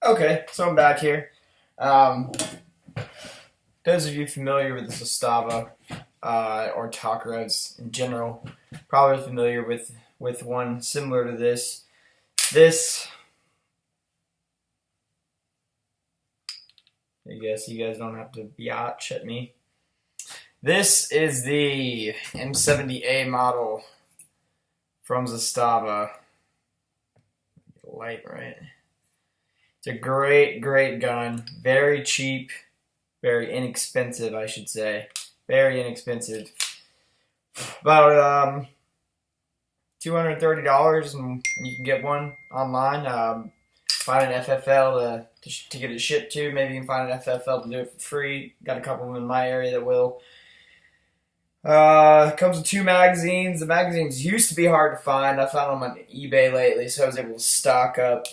Okay, so I'm back here. Um, those of you familiar with the Zastava or Takrevs in general, probably familiar with one similar to this. This, I guess you guys don't have to biatch at me. This is the M70A model from Zastava. Light, right? It's a great gun. Very cheap. Very inexpensive, I should say. Very inexpensive. About $230, and you can get one online. Find an FFL to get it shipped to. Maybe you can find an FFL to do it for free. Got a couple of them in my area that will. It comes with 2 magazines. The magazines used to be hard to find. I found them on eBay lately, so I was able to stock up.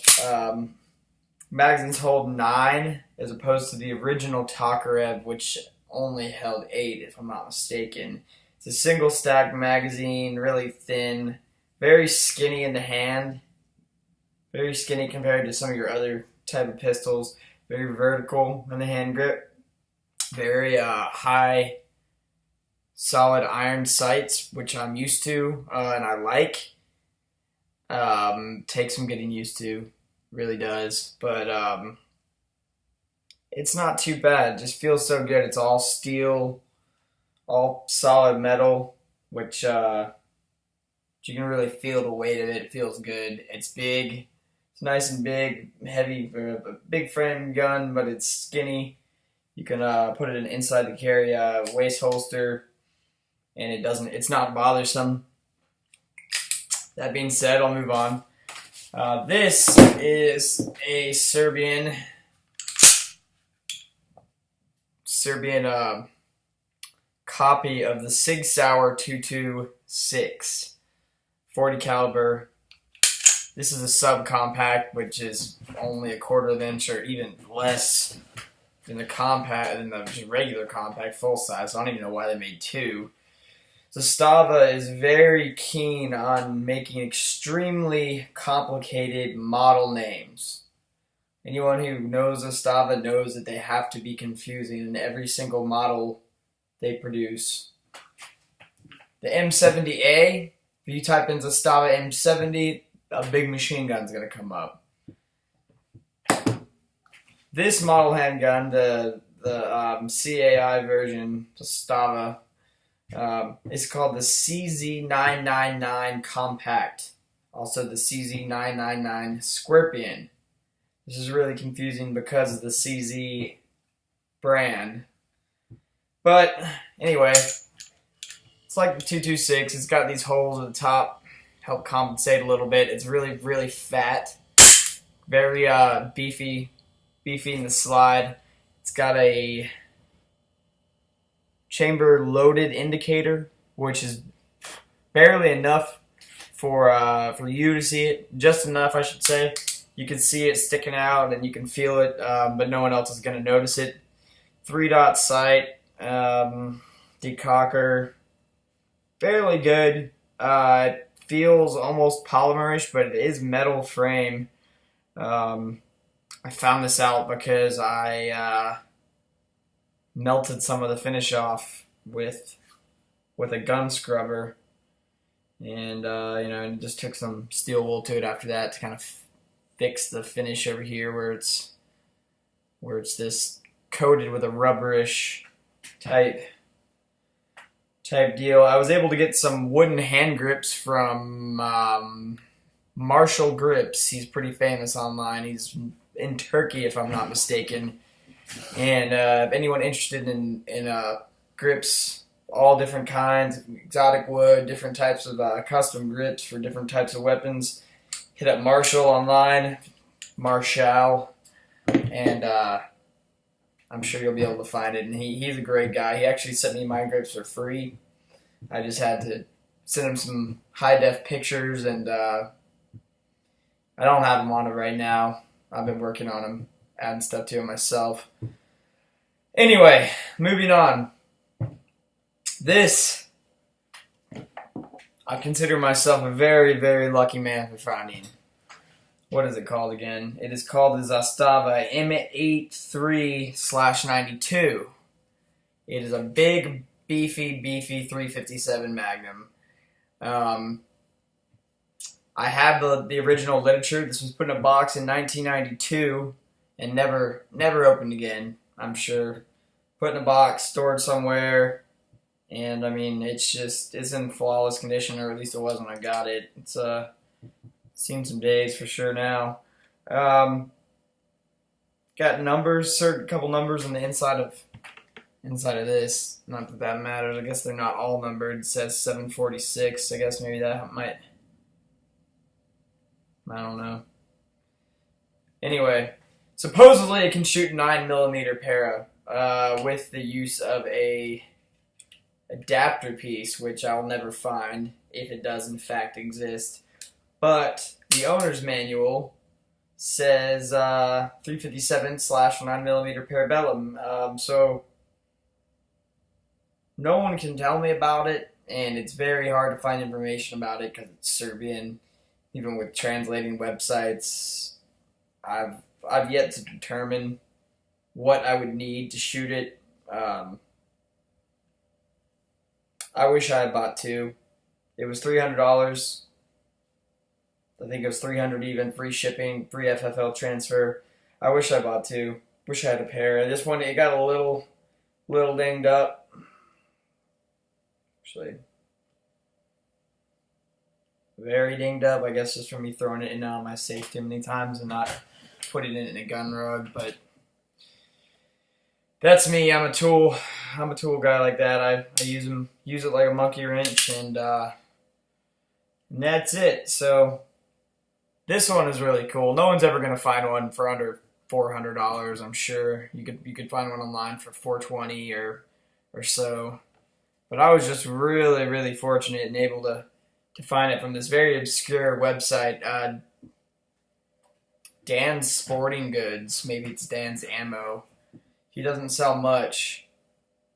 Magazines hold 9, as opposed to the original Tokarev, which only held 8, if I'm not mistaken. It's a single stack magazine, really thin, very skinny in the hand. Very skinny compared to some of your other type of pistols. Very vertical in the hand grip. Very high, solid iron sights, which I'm used to and I like. Takes some getting used to, really does. But it's not too bad. It just feels so good. It's all steel, all solid metal, which you can really feel the weight of it. It feels good. It's big. It's nice and big, heavy, a big frame gun, but it's skinny. You can put it inside the carry waist holster, and it's not bothersome. That being said, I'll move on. This is a Serbian copy of the Sig Sauer 226 .40 caliber. This is a subcompact, which is only a 1/4 of an inch or even less than the regular compact full size. So I don't even know why they made 2. Zastava is very keen on making extremely complicated model names. Anyone who knows Zastava knows that they have to be confusing in every single model they produce. The M70A, if you type in Zastava M70, a big machine gun's going to come up. This model handgun, the CAI version, Zastava, is called the CZ999 Compact. Also the CZ999 Scorpion. This is really confusing because of the CZ brand. But anyway, it's like the 226. It's got these holes at the top. Help compensate a little bit. It's really fat, very beefy in the slide. It's got a chamber loaded indicator, which is barely enough for you to see it. Just enough, I should say. You can see it sticking out and you can feel it, but no one else is going to notice it. 3-dot sight, decocker, fairly good. It feels almost polymerish, but it is metal frame. I found this out because I melted some of the finish off with a gun scrubber, and and just took some steel wool to it after that to kind of fix the finish over here where it's this coated with a rubberish type deal. I was able to get some wooden hand grips from Marshall Grips. He's pretty famous online. He's in Turkey, if I'm not mistaken. And if anyone interested in grips, all different kinds, exotic wood, different types of custom grips for different types of weapons, hit up Marshall online, Marshall, and I'm sure you'll be able to find it. And he's a great guy. He actually sent me my grips for free. I just had to send him some high-def pictures, and I don't have them on it right now. I've been working on them, adding stuff to them myself. Anyway, moving on. This, I consider myself a very lucky man for finding. what is it called again? It is called the Zastava M83/92. It is a big, beefy 357 Magnum. I have the original literature. This was put in a box in 1992 and never opened again, I'm sure. Put in a box, stored somewhere, and I mean, it's in flawless condition, or at least it was when I got it. It's seen some days for sure now. Got numbers, certain couple numbers on the inside of this. Not that that matters. I guess they're not all numbered. It says 746. I guess maybe that might. I don't know. Anyway, supposedly it can shoot 9mm para with the use of a adapter piece, which I'll never find if it does in fact exist. But the owner's manual says 357/9mm parabellum. So no one can tell me about it, and it's very hard to find information about it because it's Serbian. Even with translating websites, I've yet to determine what I would need to shoot it. I wish I had bought two. It was $300. I think it was $300 even, free shipping, free FFL transfer. I wish I bought two. Wish I had a pair. This one, it got a little dinged up. Actually, very dinged up, I guess, just from me throwing it in and out of my safe too many times and not putting it in a gun rug. But that's me. I'm a tool guy like that. I use it like a monkey wrench, and that's it. So this one is really cool. No one's ever gonna find one for under $400. I'm sure you could find one online for $420 or so. But I was just really fortunate and able to find it from this very obscure website, Dan's Sporting Goods. Maybe it's Dan's Ammo. He doesn't sell much.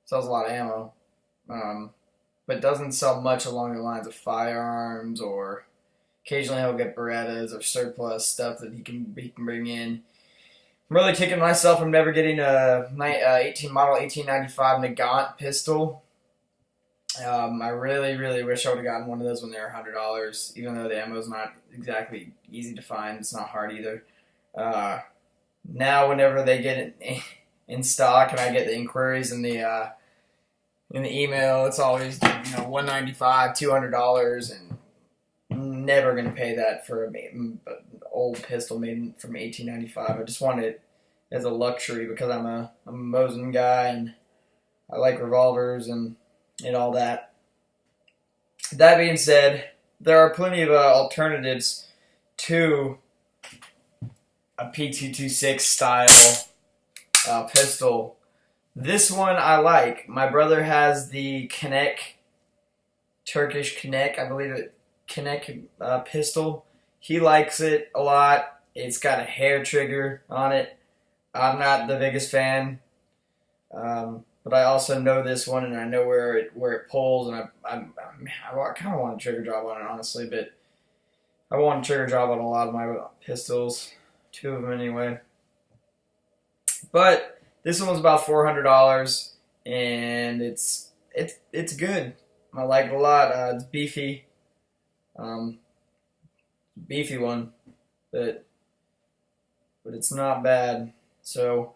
Sells a lot of ammo, but doesn't sell much along the lines of firearms, or occasionally he'll get Berettas or surplus stuff that he can bring in. I'm really kicking myself from never getting a model 1895 Nagant pistol. I really wish I would have gotten one of those when they were $100, even though the ammo is not exactly easy to find. It's not hard either. Now, whenever they get it in stock and I get the inquiries in the email, it's always $195, $200, and I'm never gonna pay that for an old pistol made from 1895. I just want it as a luxury because I'm a Mosin guy and I like revolvers and all that. That being said, there are plenty of alternatives to a P226 style pistol. This one I like. My brother has the Turkish Kinek, I believe it, Kinek pistol. He likes it a lot. It's got a hair trigger on it. I'm not the biggest fan. But I also know this one, and I know where it pulls, and I kind of want a trigger job on it, honestly, but I want a trigger job on a lot of my pistols, 2 of them anyway. But this one was about $400, and it's good. I like it a lot. It's beefy, beefy one, but it's not bad. So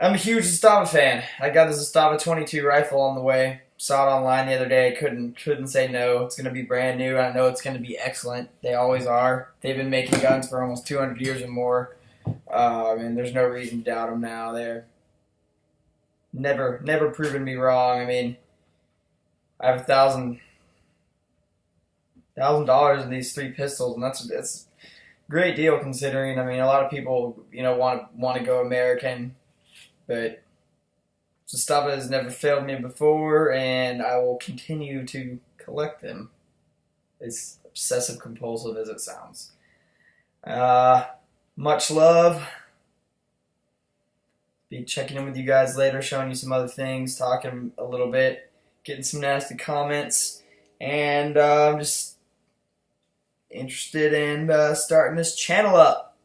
I'm a huge Zastava fan. I got the Zastava 22 rifle on the way. Saw it online the other day. Couldn't say no. It's going to be brand new. I know it's going to be excellent. They always are. They've been making guns for almost 200 years or more. And there's no reason to doubt them now. They're never proven me wrong. I mean, I have $1,000 in these 3 pistols, and that's a great deal considering. I mean, a lot of people want to go American. But Zastava has never failed me before, and I will continue to collect them. As obsessive compulsive as it sounds. Much love. Be checking in with you guys later, showing you some other things, talking a little bit, getting some nasty comments, and just interested in starting this channel up.